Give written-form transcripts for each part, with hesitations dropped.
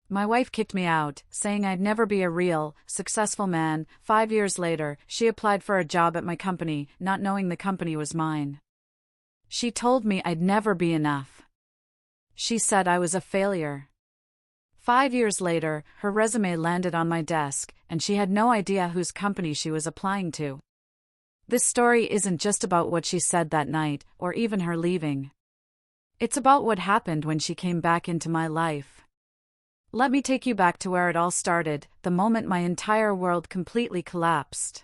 My wife kicked me out, saying I'd never be a real, successful man. 5 years later, she applied for a job at my company, not knowing the company was mine. She told me I'd never be enough. She said I was a failure. 5 years later, her resume landed on my desk, and she had no idea whose company she was applying to. This story isn't just about what she said that night, or even her leaving. It's about what happened when she came back into my life. Let me take you back to where it all started, the moment my entire world completely collapsed.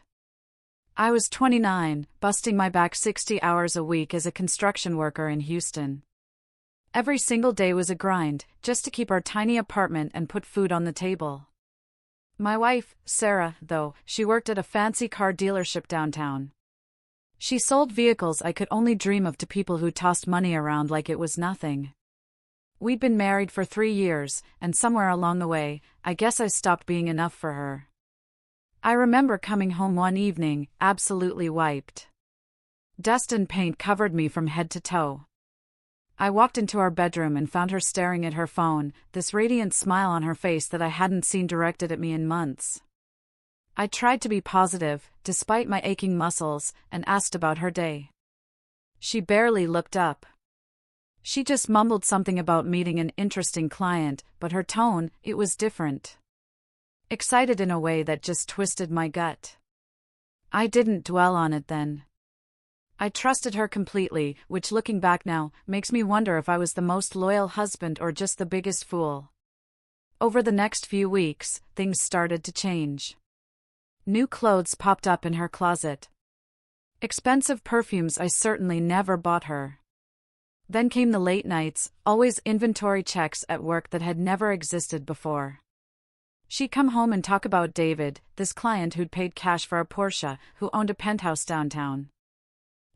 I was 29, busting my back 60 hours a week as a construction worker in Houston. Every single day was a grind, just to keep our tiny apartment and put food on the table. My wife, Sarah, though, she worked at a fancy car dealership downtown. She sold vehicles I could only dream of to people who tossed money around like it was nothing. We'd been married for 3 years, and somewhere along the way, I guess I stopped being enough for her. I remember coming home one evening, absolutely wiped. Dust and paint covered me from head to toe. I walked into our bedroom and found her staring at her phone, this radiant smile on her face that I hadn't seen directed at me in months. I tried to be positive, despite my aching muscles, and asked about her day. She barely looked up. She just mumbled something about meeting an interesting client, but her tone, it was different. Excited in a way that just twisted my gut. I didn't dwell on it then. I trusted her completely, which looking back now, makes me wonder if I was the most loyal husband or just the biggest fool. Over the next few weeks, things started to change. New clothes popped up in her closet. Expensive perfumes I certainly never bought her. Then came the late nights, always inventory checks at work that had never existed before. She'd come home and talk about David, this client who'd paid cash for a Porsche, who owned a penthouse downtown.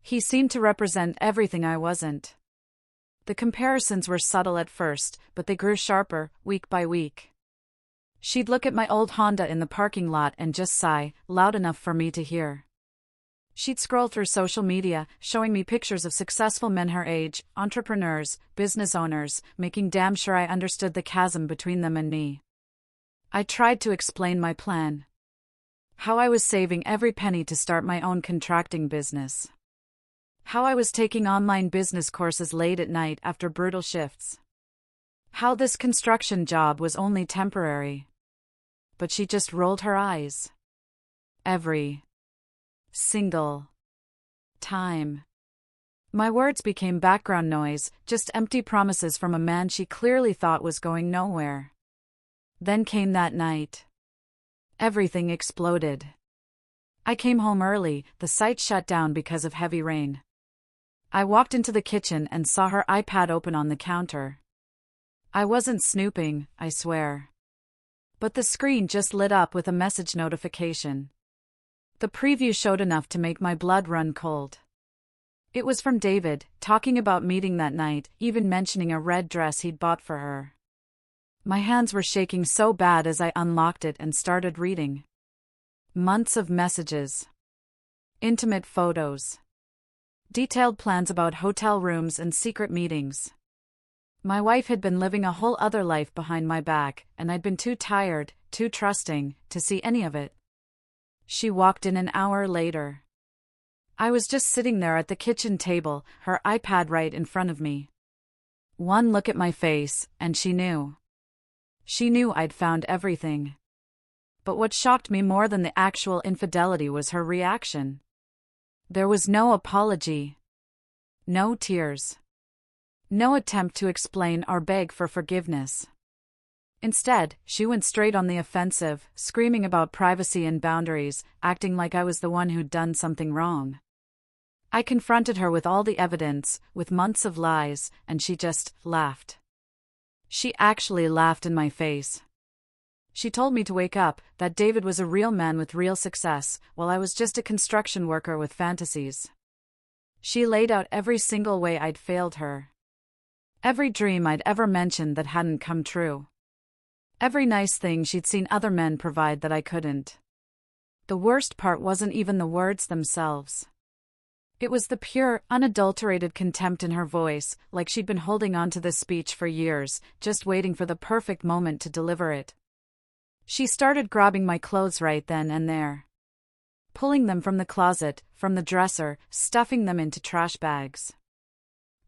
He seemed to represent everything I wasn't. The comparisons were subtle at first, but they grew sharper, week by week. She'd look at my old Honda in the parking lot and just sigh, loud enough for me to hear. She'd scroll through social media, showing me pictures of successful men her age, entrepreneurs, business owners, making damn sure I understood the chasm between them and me. I tried to explain my plan. How I was saving every penny to start my own contracting business. How I was taking online business courses late at night after brutal shifts. How this construction job was only temporary. But she just rolled her eyes. Every single time. My words became background noise, just empty promises from a man she clearly thought was going nowhere. Then came that night. Everything exploded. I came home early, the site shut down because of heavy rain. I walked into the kitchen and saw her iPad open on the counter. I wasn't snooping, I swear. But the screen just lit up with a message notification. The preview showed enough to make my blood run cold. It was from David, talking about meeting that night, even mentioning a red dress he'd bought for her. My hands were shaking so bad as I unlocked it and started reading. Months of messages. Intimate photos. Detailed plans about hotel rooms and secret meetings. My wife had been living a whole other life behind my back, and I'd been too tired, too trusting, to see any of it. She walked in an hour later. I was just sitting there at the kitchen table, her iPad right in front of me. One look at my face, and she knew. She knew I'd found everything. But what shocked me more than the actual infidelity was her reaction. There was no apology. No tears. No attempt to explain or beg for forgiveness. Instead, she went straight on the offensive, screaming about privacy and boundaries, acting like I was the one who'd done something wrong. I confronted her with all the evidence, with months of lies, and she just laughed. She actually laughed in my face. She told me to wake up, that David was a real man with real success, while I was just a construction worker with fantasies. She laid out every single way I'd failed her. Every dream I'd ever mentioned that hadn't come true. Every nice thing she'd seen other men provide that I couldn't. The worst part wasn't even the words themselves. It was the pure, unadulterated contempt in her voice, like she'd been holding on to this speech for years, just waiting for the perfect moment to deliver it. She started grabbing my clothes right then and there, pulling them from the closet, from the dresser, stuffing them into trash bags.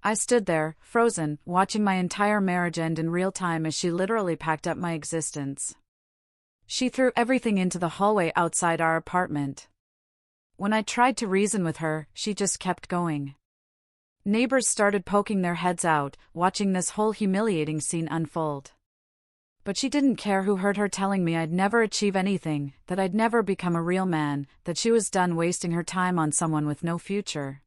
I stood there, frozen, watching my entire marriage end in real time as she literally packed up my existence. She threw everything into the hallway outside our apartment. When I tried to reason with her, she just kept going. Neighbors started poking their heads out, watching this whole humiliating scene unfold. But she didn't care who heard her telling me I'd never achieve anything, that I'd never become a real man, that she was done wasting her time on someone with no future.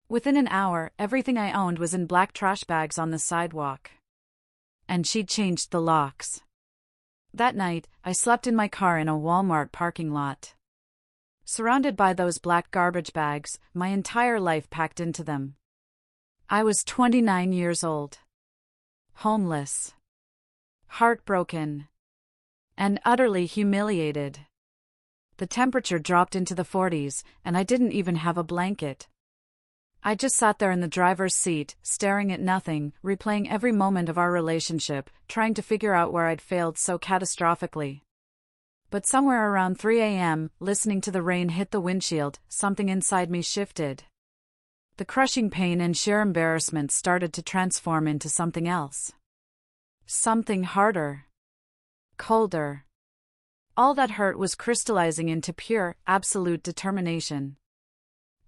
Within an hour, everything I owned was in black trash bags on the sidewalk. And she'd changed the locks. That night, I slept in my car in a Walmart parking lot. Surrounded by those black garbage bags, my entire life packed into them. I was 29 years old. Homeless. Heartbroken. And utterly humiliated. The temperature dropped into the 40s, and I didn't even have a blanket. I just sat there in the driver's seat, staring at nothing, replaying every moment of our relationship, trying to figure out where I'd failed so catastrophically. But somewhere around 3 a.m., listening to the rain hit the windshield, something inside me shifted. The crushing pain and sheer embarrassment started to transform into something else. Something harder. Colder. All that hurt was crystallizing into pure, absolute determination.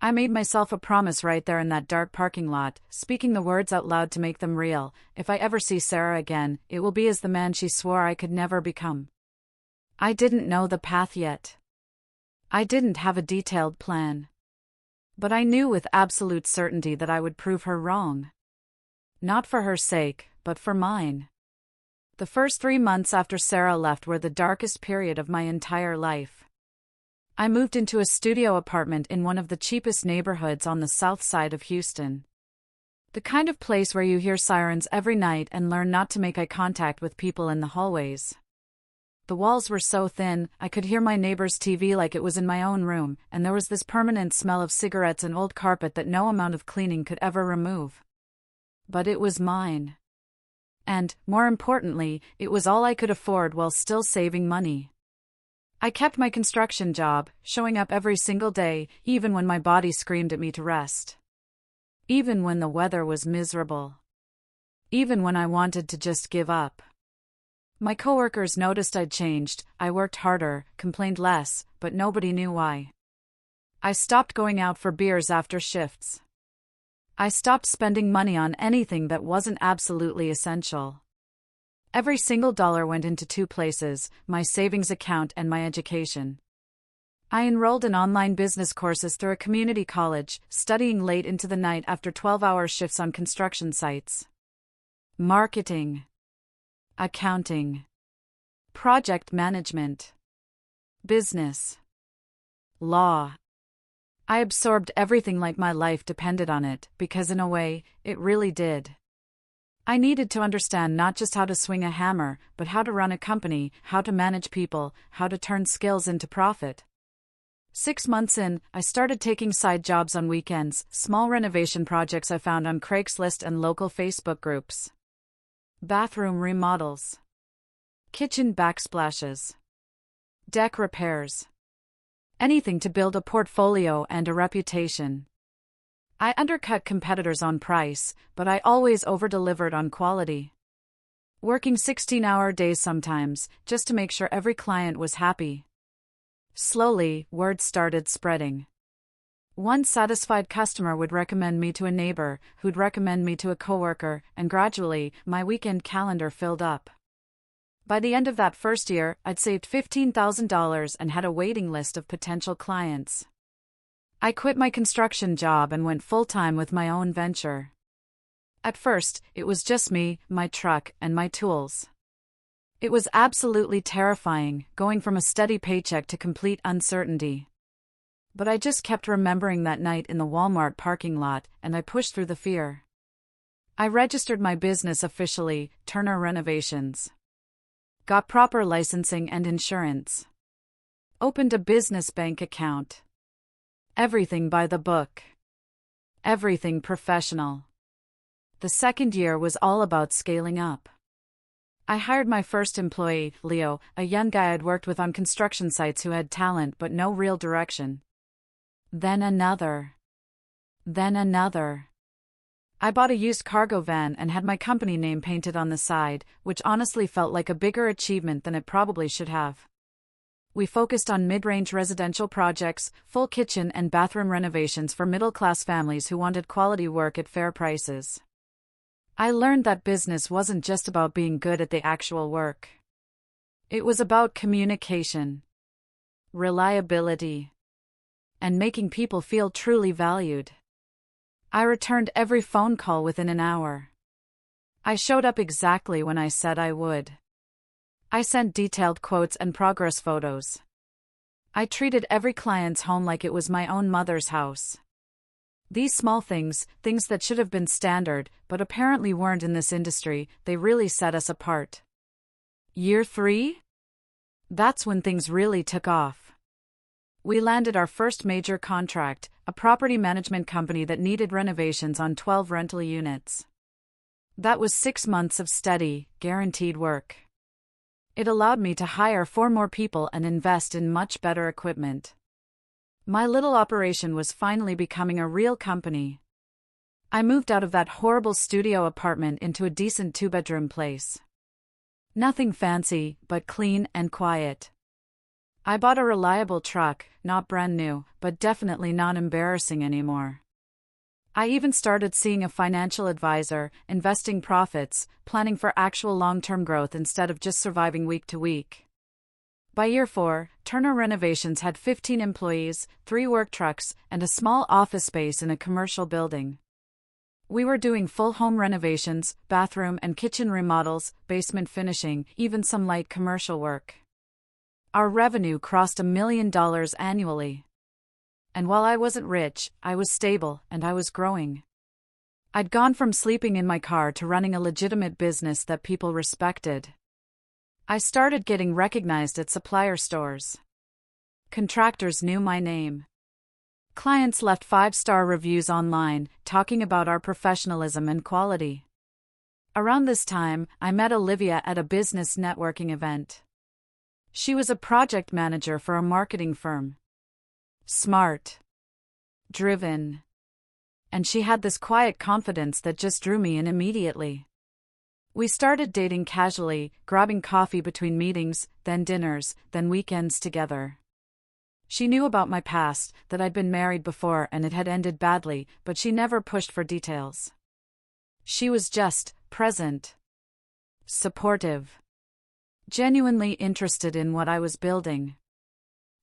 I made myself a promise right there in that dark parking lot, speaking the words out loud to make them real. If I ever see Sarah again, it will be as the man she swore I could never become. I didn't know the path yet. I didn't have a detailed plan. But I knew with absolute certainty that I would prove her wrong. Not for her sake, but for mine. The first 3 months after Sarah left were the darkest period of my entire life. I moved into a studio apartment in one of the cheapest neighborhoods on the south side of Houston. The kind of place where you hear sirens every night and learn not to make eye contact with people in the hallways. The walls were so thin, I could hear my neighbor's TV like it was in my own room, and there was this permanent smell of cigarettes and old carpet that no amount of cleaning could ever remove. But it was mine. And, more importantly, it was all I could afford while still saving money. I kept my construction job, showing up every single day, even when my body screamed at me to rest. Even when the weather was miserable. Even when I wanted to just give up. My coworkers noticed I'd changed. I worked harder, complained less, but nobody knew why. I stopped going out for beers after shifts. I stopped spending money on anything that wasn't absolutely essential. Every single dollar went into 2 places, my savings account and my education. I enrolled in online business courses through a community college, studying late into the night after 12-hour shifts on construction sites. Marketing. Accounting. Project management. Business. Law. I absorbed everything like my life depended on it, because in a way, it really did. I needed to understand not just how to swing a hammer, but how to run a company, how to manage people, how to turn skills into profit. 6 months in, I started taking side jobs on weekends, small renovation projects I found on Craigslist and local Facebook groups. Bathroom remodels. Kitchen backsplashes. Deck repairs. Anything to build a portfolio and a reputation. I undercut competitors on price, but I always over-delivered on quality. Working 16-hour days sometimes, just to make sure every client was happy. Slowly, word started spreading. One satisfied customer would recommend me to a neighbor, who'd recommend me to a coworker, and gradually, my weekend calendar filled up. By the end of that first year, I'd saved $15,000 and had a waiting list of potential clients. I quit my construction job and went full-time with my own venture. At first, it was just me, my truck, and my tools. It was absolutely terrifying, going from a steady paycheck to complete uncertainty. But I just kept remembering that night in the Walmart parking lot, and I pushed through the fear. I registered my business officially, Turner Renovations. Got proper licensing and insurance. Opened a business bank account. Everything by the book. Everything professional. The second year was all about scaling up. I hired my first employee, Leo, a young guy I'd worked with on construction sites who had talent but no real direction. Then another. Then another. I bought a used cargo van and had my company name painted on the side, which honestly felt like a bigger achievement than it probably should have. We focused on mid-range residential projects, full kitchen and bathroom renovations for middle-class families who wanted quality work at fair prices. I learned that business wasn't just about being good at the actual work. It was about communication, reliability, and making people feel truly valued. I returned every phone call within an hour. I showed up exactly when I said I would. I sent detailed quotes and progress photos. I treated every client's home like it was my own mother's house. These small things that should have been standard, but apparently weren't in this industry, they really set us apart. Year 3? That's when things really took off. We landed our first major contract, a property management company that needed renovations on 12 rental units. That was 6 months of steady, guaranteed work. It allowed me to hire 4 more people and invest in much better equipment. My little operation was finally becoming a real company. I moved out of that horrible studio apartment into a decent 2-bedroom place. Nothing fancy, but clean and quiet. I bought a reliable truck, not brand new, but definitely not embarrassing anymore. I even started seeing a financial advisor, investing profits, planning for actual long-term growth instead of just surviving week to week. By year 4, Turner Renovations had 15 employees, 3 work trucks, and a small office space in a commercial building. We were doing full home renovations, bathroom and kitchen remodels, basement finishing, even some light commercial work. Our revenue crossed $1 million annually. And while I wasn't rich, I was stable, and I was growing. I'd gone from sleeping in my car to running a legitimate business that people respected. I started getting recognized at supplier stores. Contractors knew my name. Clients left 5-star reviews online, talking about our professionalism and quality. Around this time, I met Olivia at a business networking event. She was a project manager for a marketing firm. Smart. Driven. And she had this quiet confidence that just drew me in immediately. We started dating casually, grabbing coffee between meetings, then dinners, then weekends together. She knew about my past, that I'd been married before and it had ended badly, but she never pushed for details. She was just present. Supportive. Genuinely interested in what I was building.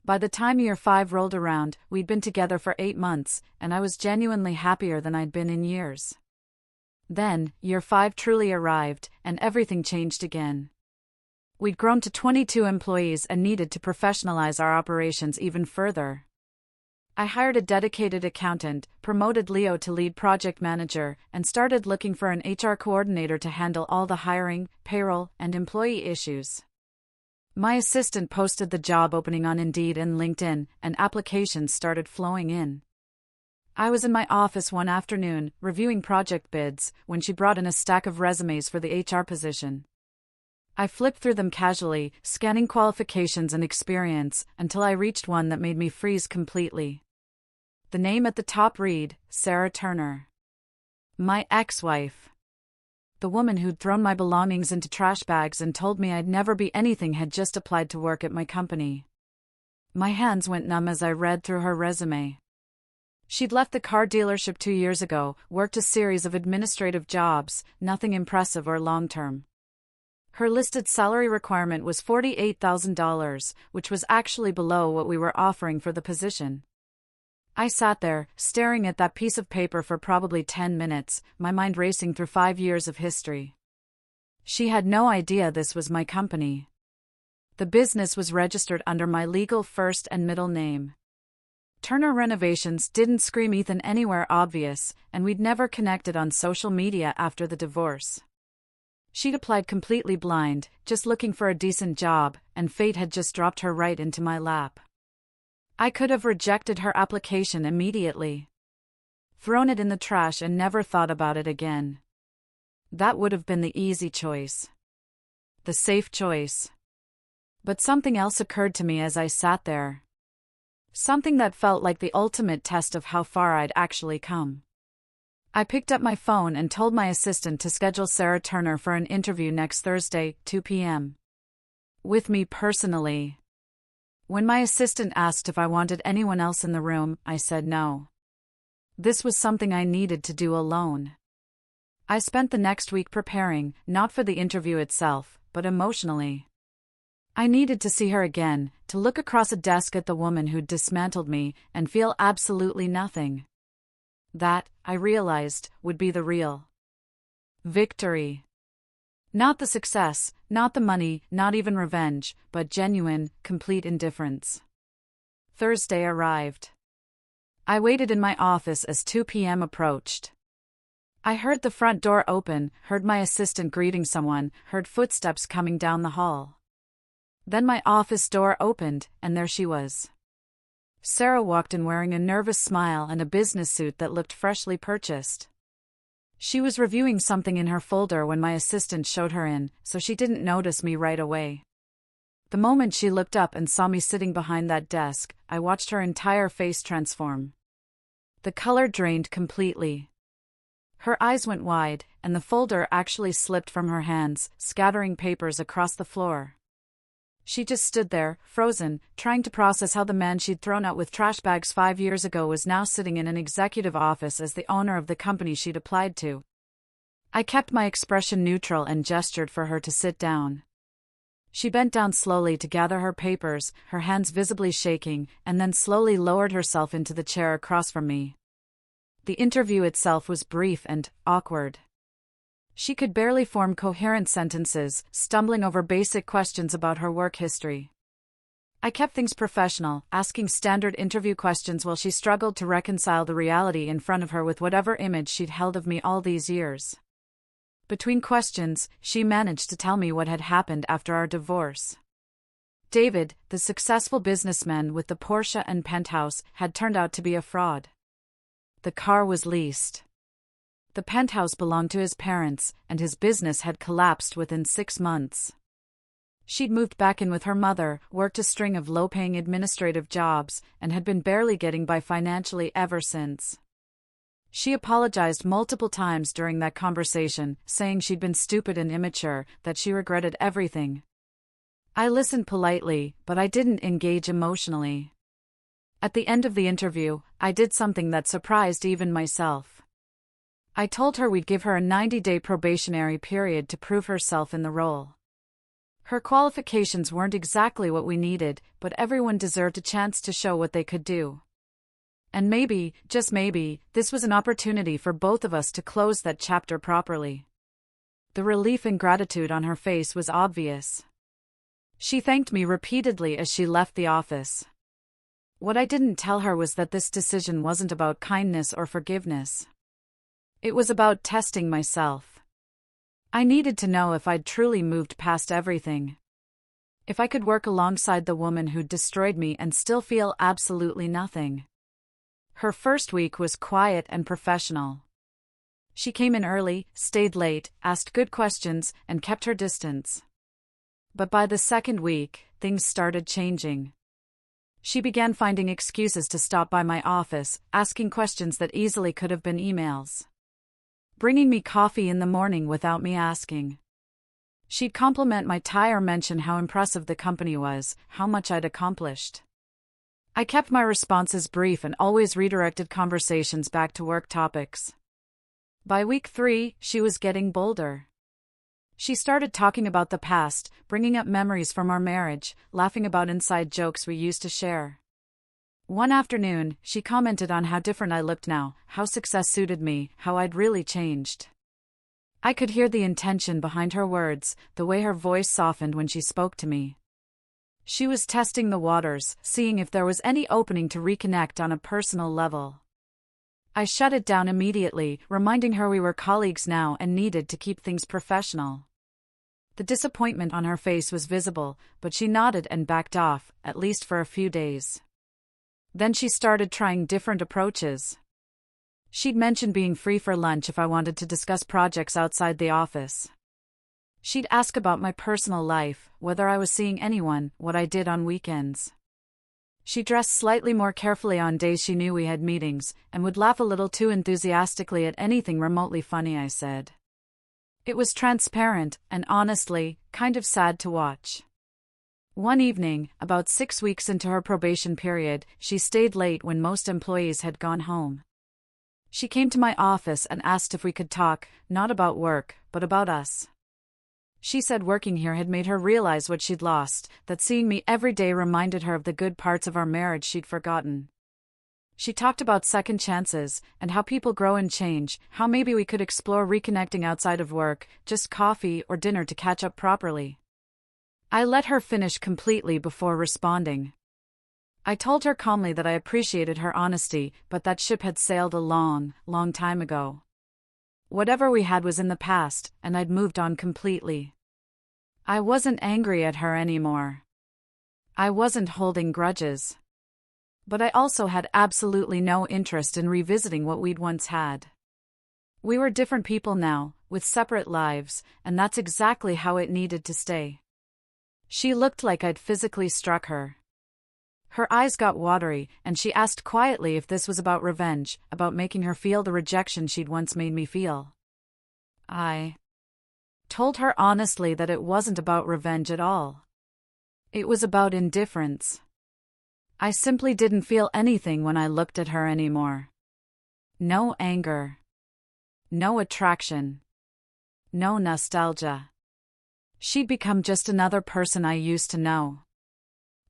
By the time year 5 rolled around, we'd been together for 8 months, and I was genuinely happier than I'd been in years. Then, year 5 truly arrived, and everything changed again. We'd grown to 22 employees and needed to professionalize our operations even further. I hired a dedicated accountant, promoted Leo to lead project manager, and started looking for an HR coordinator to handle all the hiring, payroll, and employee issues. My assistant posted the job opening on Indeed and LinkedIn, and applications started flowing in. I was in my office one afternoon, reviewing project bids, when she brought in a stack of resumes for the HR position. I flipped through them casually, scanning qualifications and experience, until I reached one that made me freeze completely. The name at the top read, Sarah Turner. My ex-wife. The woman who'd thrown my belongings into trash bags and told me I'd never be anything had just applied to work at my company. My hands went numb as I read through her resume. She'd left the car dealership 2 years ago, worked a series of administrative jobs, nothing impressive or long-term. Her listed salary requirement was $48,000, which was actually below what we were offering for the position. I sat there, staring at that piece of paper for probably 10 minutes, my mind racing through 5 years of history. She had no idea this was my company. The business was registered under my legal first and middle name. Turner Renovations didn't scream Ethan anywhere obvious, and we'd never connected on social media after the divorce. She'd applied completely blind, just looking for a decent job, and fate had just dropped her right into my lap. I could have rejected her application immediately. thrown it in the trash and never thought about it again. That would have been the easy choice. The safe choice. But something else occurred to me as I sat there. Something that felt like the ultimate test of how far I'd actually come. I picked up my phone and told my assistant to schedule Sarah Turner for an interview next Thursday, 2 p.m. with me personally. When my assistant asked if I wanted anyone else in the room, I said no. This was something I needed to do alone. I spent the next week preparing, not for the interview itself, but emotionally. I needed to see her again, to look across a desk at the woman who'd dismantled me, and feel absolutely nothing. That, I realized, would be the real victory. Not the success, not the money, not even revenge, but genuine, complete indifference. Thursday arrived. I waited in my office as 2 p.m. approached. I heard the front door open, heard my assistant greeting someone, heard footsteps coming down the hall. Then my office door opened, and there she was. Sarah walked in wearing a nervous smile and a business suit that looked freshly purchased. She was reviewing something in her folder when my assistant showed her in, so she didn't notice me right away. The moment she looked up and saw me sitting behind that desk, I watched her entire face transform. The color drained completely. Her eyes went wide, and the folder actually slipped from her hands, scattering papers across the floor. She just stood there, frozen, trying to process how the man she'd thrown out with trash bags 5 years ago was now sitting in an executive office as the owner of the company she'd applied to. I kept my expression neutral and gestured for her to sit down. She bent down slowly to gather her papers, her hands visibly shaking, and then slowly lowered herself into the chair across from me. The interview itself was brief and awkward. She could barely form coherent sentences, stumbling over basic questions about her work history. I kept things professional, asking standard interview questions while she struggled to reconcile the reality in front of her with whatever image she'd held of me all these years. Between questions, she managed to tell me what had happened after our divorce. David, the successful businessman with the Porsche and penthouse, had turned out to be a fraud. The car was leased. The penthouse belonged to his parents, and his business had collapsed within 6 months. She'd moved back in with her mother, worked a string of low-paying administrative jobs, and had been barely getting by financially ever since. She apologized multiple times during that conversation, saying she'd been stupid and immature, that she regretted everything. I listened politely, but I didn't engage emotionally. At the end of the interview, I did something that surprised even myself. I told her we'd give her a 90-day probationary period to prove herself in the role. Her qualifications weren't exactly what we needed, but everyone deserved a chance to show what they could do. And maybe, just maybe, this was an opportunity for both of us to close that chapter properly. The relief and gratitude on her face was obvious. She thanked me repeatedly as she left the office. What I didn't tell her was that this decision wasn't about kindness or forgiveness. It was about testing myself. I needed to know if I'd truly moved past everything. If I could work alongside the woman who'd destroyed me and still feel absolutely nothing. Her first week was quiet and professional. She came in early, stayed late, asked good questions, and kept her distance. But by the second week, things started changing. She began finding excuses to stop by my office, asking questions that easily could have been emails. Bringing me coffee in the morning without me asking. She'd compliment my tie or mention how impressive the company was, how much I'd accomplished. I kept my responses brief and always redirected conversations back to work topics. By week 3, she was getting bolder. She started talking about the past, bringing up memories from our marriage, laughing about inside jokes we used to share. One afternoon, she commented on how different I looked now, how success suited me, how I'd really changed. I could hear the intention behind her words, the way her voice softened when she spoke to me. She was testing the waters, seeing if there was any opening to reconnect on a personal level. I shut it down immediately, reminding her we were colleagues now and needed to keep things professional. The disappointment on her face was visible, but she nodded and backed off, at least for a few days. Then she started trying different approaches. She'd mentioned being free for lunch if I wanted to discuss projects outside the office. She'd ask about my personal life, whether I was seeing anyone, what I did on weekends. She dressed slightly more carefully on days she knew we had meetings, and would laugh a little too enthusiastically at anything remotely funny I said. It was transparent, and honestly, kind of sad to watch. One evening, about 6 weeks into her probation period, she stayed late when most employees had gone home. She came to my office and asked if we could talk, not about work, but about us. She said working here had made her realize what she'd lost, that seeing me every day reminded her of the good parts of our marriage she'd forgotten. She talked about second chances, and how people grow and change, how maybe we could explore reconnecting outside of work, just coffee or dinner to catch up properly. I let her finish completely before responding. I told her calmly that I appreciated her honesty, but that ship had sailed a long, long time ago. Whatever we had was in the past, and I'd moved on completely. I wasn't angry at her anymore. I wasn't holding grudges. But I also had absolutely no interest in revisiting what we'd once had. We were different people now, with separate lives, and that's exactly how it needed to stay. She looked like I'd physically struck her. Her eyes got watery, and she asked quietly if this was about revenge, about making her feel the rejection she'd once made me feel. I told her honestly that it wasn't about revenge at all. It was about indifference. I simply didn't feel anything when I looked at her anymore. No anger. No attraction. No nostalgia. She'd become just another person I used to know.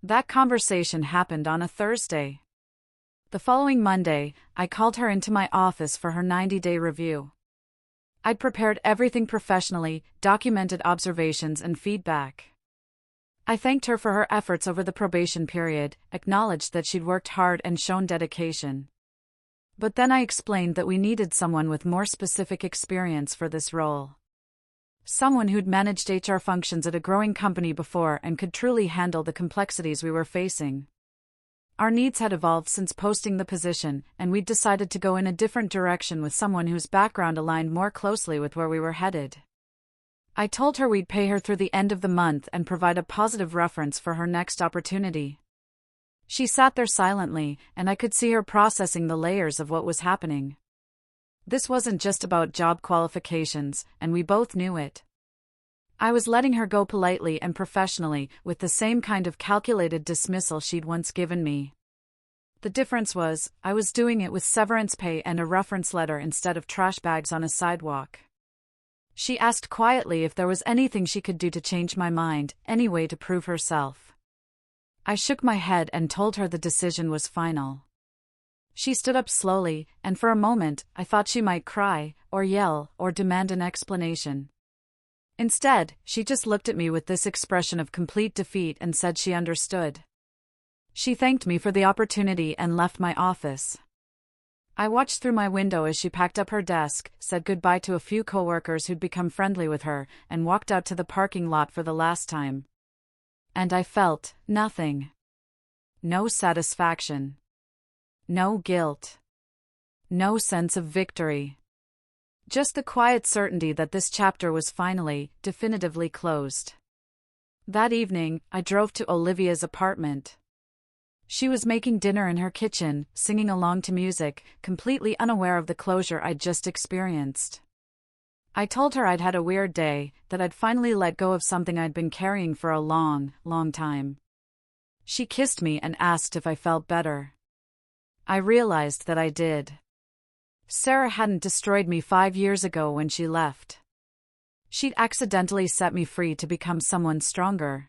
That conversation happened on a Thursday. The following Monday, I called her into my office for her 90-day review. I'd prepared everything professionally, documented observations and feedback. I thanked her for her efforts over the probation period, acknowledged that she'd worked hard and shown dedication. But then I explained that we needed someone with more specific experience for this role. Someone who'd managed HR functions at a growing company before and could truly handle the complexities we were facing. Our needs had evolved since posting the position, and we'd decided to go in a different direction with someone whose background aligned more closely with where we were headed. I told her we'd pay her through the end of the month and provide a positive reference for her next opportunity. She sat there silently, and I could see her processing the layers of what was happening. This wasn't just about job qualifications, and we both knew it. I was letting her go politely and professionally, with the same kind of calculated dismissal she'd once given me. The difference was, I was doing it with severance pay and a reference letter instead of trash bags on a sidewalk. She asked quietly if there was anything she could do to change my mind, any way to prove herself. I shook my head and told her the decision was final. She stood up slowly, and for a moment, I thought she might cry, or yell, or demand an explanation. Instead, she just looked at me with this expression of complete defeat and said she understood. She thanked me for the opportunity and left my office. I watched through my window as she packed up her desk, said goodbye to a few coworkers who'd become friendly with her, and walked out to the parking lot for the last time. And I felt nothing. No satisfaction. No guilt. No sense of victory. Just the quiet certainty that this chapter was finally, definitively closed. That evening, I drove to Olivia's apartment. She was making dinner in her kitchen, singing along to music, completely unaware of the closure I'd just experienced. I told her I'd had a weird day, that I'd finally let go of something I'd been carrying for a long, long time. She kissed me and asked if I felt better. I realized that I did. Sarah hadn't destroyed me 5 years ago when she left. She'd accidentally set me free to become someone stronger.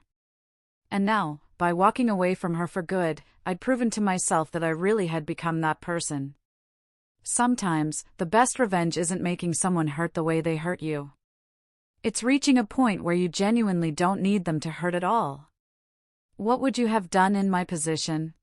And now, by walking away from her for good, I'd proven to myself that I really had become that person. Sometimes, the best revenge isn't making someone hurt the way they hurt you. It's reaching a point where you genuinely don't need them to hurt at all. What would you have done in my position?